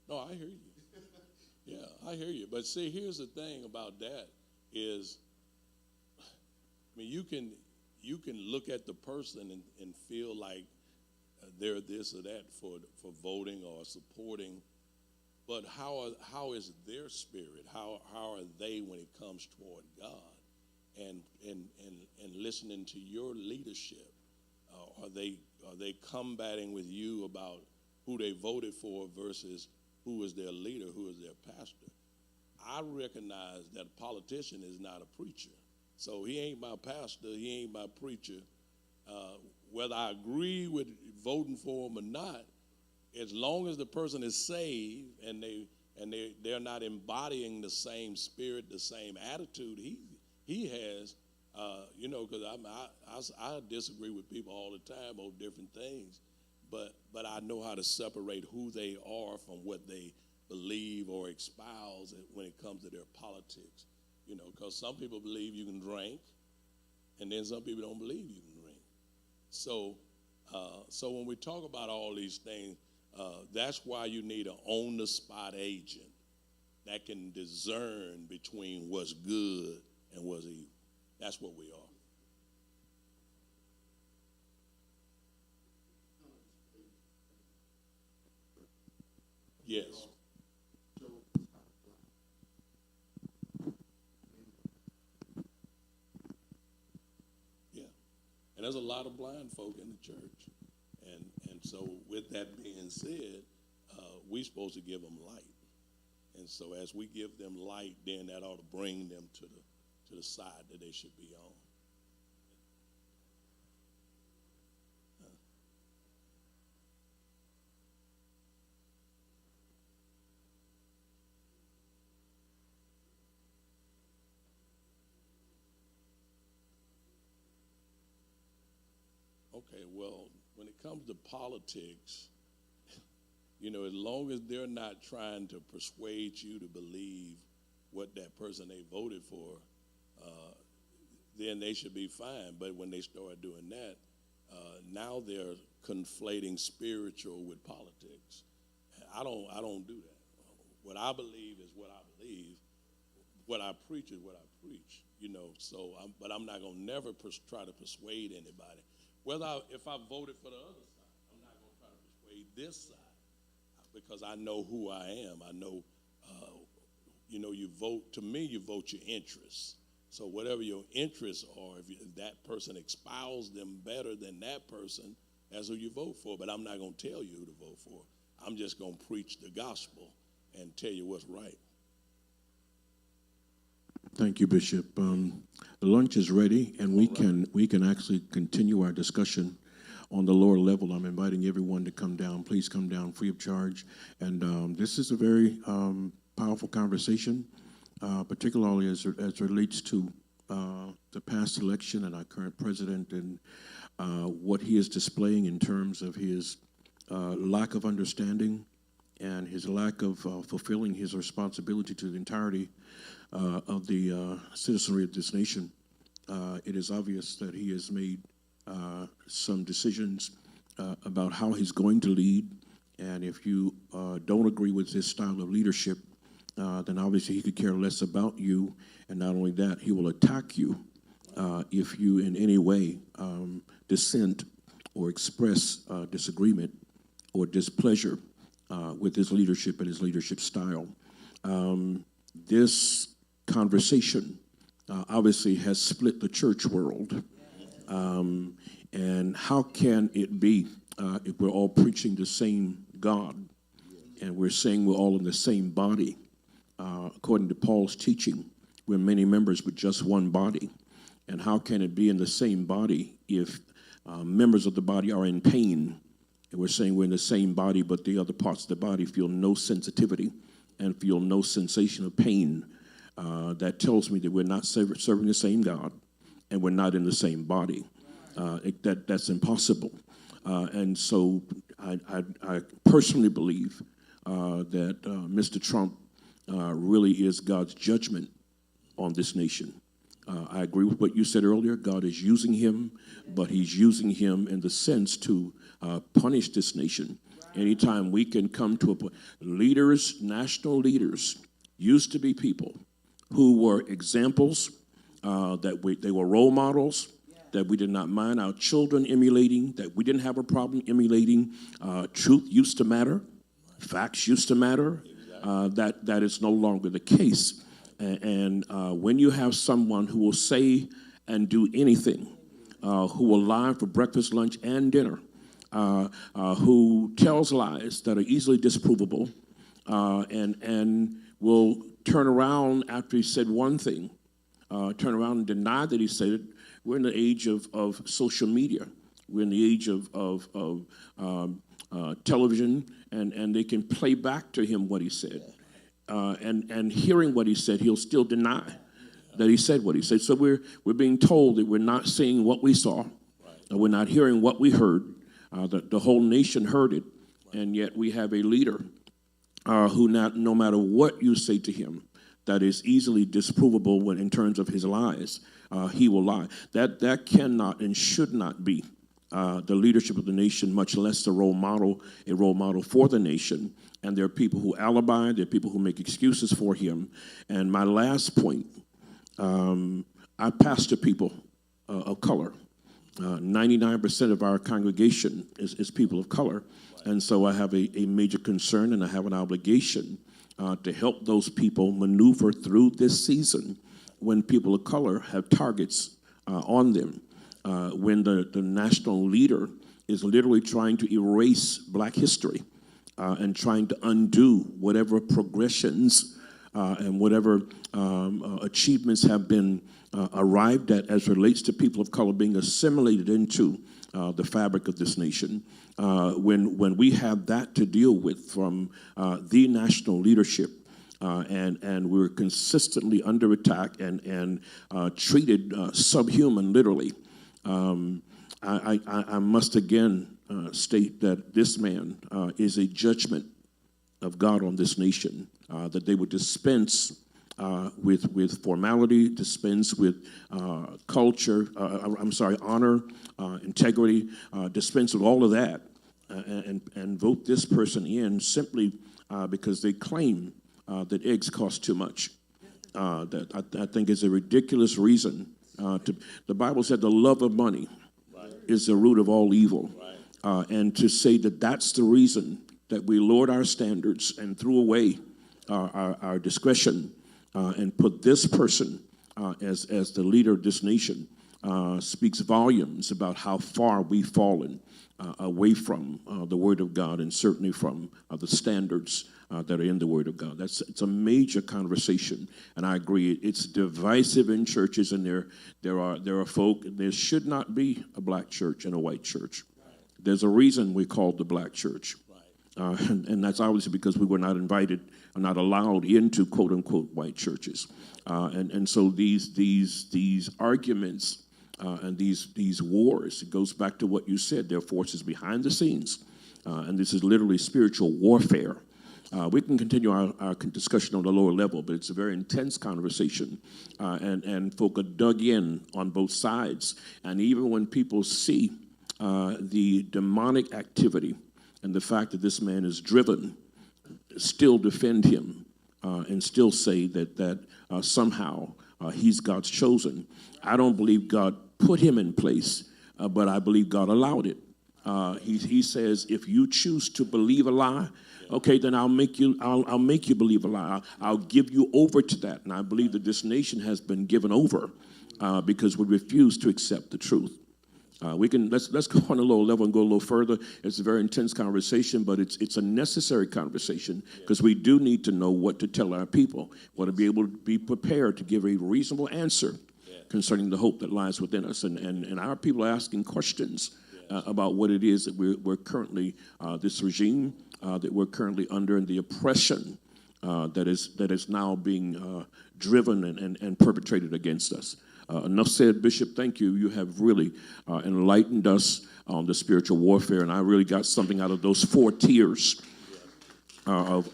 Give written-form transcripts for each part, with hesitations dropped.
No, I hear you. Yeah, I hear you. But see, here's the thing about that is, I mean, you can look at the person and feel like they're this or that for voting or supporting, but how is their spirit? How are they when it comes toward God and listening to your leadership? Are they combating with you about who they voted for versus who is their leader, who is their pastor? I recognize that a politician is not a preacher. So he ain't my pastor, he ain't my preacher. Whether I agree with voting for him or not, as long as the person is saved and they're not embodying the same spirit, the same attitude he has, because I disagree with people all the time on different things, but I know how to separate who they are from what they believe or espouse when it comes to their politics. Because some people believe you can drink, and then some people don't believe you can drink. So when we talk about all these things, that's why you need an on-the-spot agent that can discern between what's good and what's evil. That's what we are. Yes. Yeah. And there's a lot of blind folk in the church. And so with that being said, we're supposed to give them light. And so as we give them light, then that ought to bring them to the side that they should be on. Okay, well, when it comes to politics, as long as they're not trying to persuade you to believe what that person they voted for, then they should be fine. But when they start doing that, now they're conflating spiritual with politics. I don't do that. What I believe is what I believe. What I preach is what I preach. But I'm not gonna never try to persuade anybody. If I voted for the other side, I'm not gonna try to persuade this side because I know who I am. I know, you vote. To me, you vote your interests. So whatever your interests are, if that person espouse them better than that person, that's who you vote for. But I'm not going to tell you who to vote for. I'm just going to preach the gospel and tell you what's right. Thank you, Bishop. The lunch is ready, and we can actually continue our discussion on the lower level. I'm inviting everyone to come down. Please come down free of charge. And this is a very powerful conversation, particularly as it relates to the past election and our current president and what he is displaying in terms of his lack of understanding and his lack of fulfilling his responsibility to the entirety of the citizenry of this nation. It is obvious that he has made some decisions about how he's going to lead, and if you don't agree with his style of leadership, then obviously he could care less about you, and not only that, he will attack you if you in any way dissent or express disagreement or displeasure with his leadership and his leadership style. This conversation obviously has split the church world. And how can it be if we're all preaching the same God and we're saying we're all in the same body? According to Paul's teaching, we're many members but just one body. And how can it be in the same body if members of the body are in pain? And we're saying we're in the same body, but the other parts of the body feel no sensitivity and feel no sensation of pain. That tells me that we're not serving the same God and we're not in the same body. That's impossible. And so I personally believe that Mr. Trump really is God's judgment on this nation. I agree with what you said earlier. God is using him, but he's using him in the sense to punish this nation. Anytime we can come to a point, leaders, national leaders, used to be people who were examples, they were role models, that we did not mind our children emulating, that we didn't have a problem emulating. Truth used to matter. Facts used to matter. That is no longer the case. And when you have someone who will say and do anything, who will lie for breakfast, lunch, and dinner, who tells lies that are easily disprovable, and will turn around after he said one thing, turn around and deny that he said it. We're in the age of social media. We're in the age of television, and they can play back to him what he said. And hearing what he said, he'll still deny that he said what he said. So we're being told that we're not seeing what we saw, we're not hearing what we heard. The whole nation heard it, and yet we have a leader who, no matter what you say to him, that is easily disprovable when in terms of his lies, he will lie. That cannot and should not be the leadership of the nation, much less a role model for the nation. And there are people who alibi, there are people who make excuses for him. And my last point, I pastor people of color. 99% of our congregation is people of color. And so I have a major concern, and I have an obligation to help those people maneuver through this season when people of color have targets on them, when the national leader is literally trying to erase black history and trying to undo whatever progressions and whatever achievements have been arrived at as relates to people of color being assimilated into the fabric of this nation. When we have that to deal with from the national leadership, and we're consistently under attack and treated subhuman, literally, I must again state that this man is a judgment of God on this nation, that they would dispense with formality, dispense with culture, honor, integrity, dispense with all of that, and vote this person in simply because they claim that eggs cost too much. That I think is a ridiculous reason. The Bible said the love of money is the root of all evil. And to say that that's the reason that we lowered our standards and threw away our discretion and put this person as the leader of this nation speaks volumes about how far we've fallen away from the Word of God, and certainly from the standards that are in the Word of God. It's a major conversation, and I agree it's divisive in churches, and there are folk. There should not be a black church and a white church. There's a reason we called the black church, and that's obviously because we were not invited, or not allowed into quote unquote white churches, and so these arguments. And these wars, it goes back to what you said. There are forces behind the scenes, and this is literally spiritual warfare. We can continue our discussion on the lower level, but it's a very intense conversation, and folk are dug in on both sides. And even when people see the demonic activity and the fact that this man is driven, still defend him and still say that somehow he's God's chosen. I don't believe God put him in place, but I believe God allowed it. He says, if you choose to believe a lie, okay, then I'll make you believe a lie. I'll give you over to that. And I believe that this nation has been given over because we refuse to accept the truth. Let's go on a lower level and go a little further. It's a very intense conversation, but it's a necessary conversation because we do need to know what to tell our people. We want to be able to be prepared to give a reasonable answer concerning the hope that lies within us. And our people are asking questions about what it is that we're currently, this regime that we're currently under, and the oppression that is now being driven and perpetrated against us. Enough said, Bishop. Thank you. You have really enlightened us on the spiritual warfare, and I really got something out of those 4 tiers of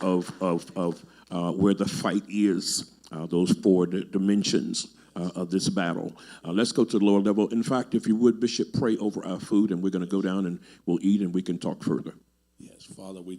where the fight is. Those 4 dimensions of this battle. Let's go to the lower level. In fact, if you would, Bishop, pray over our food, and we're going to go down and we'll eat and we can talk further. Yes, Father, we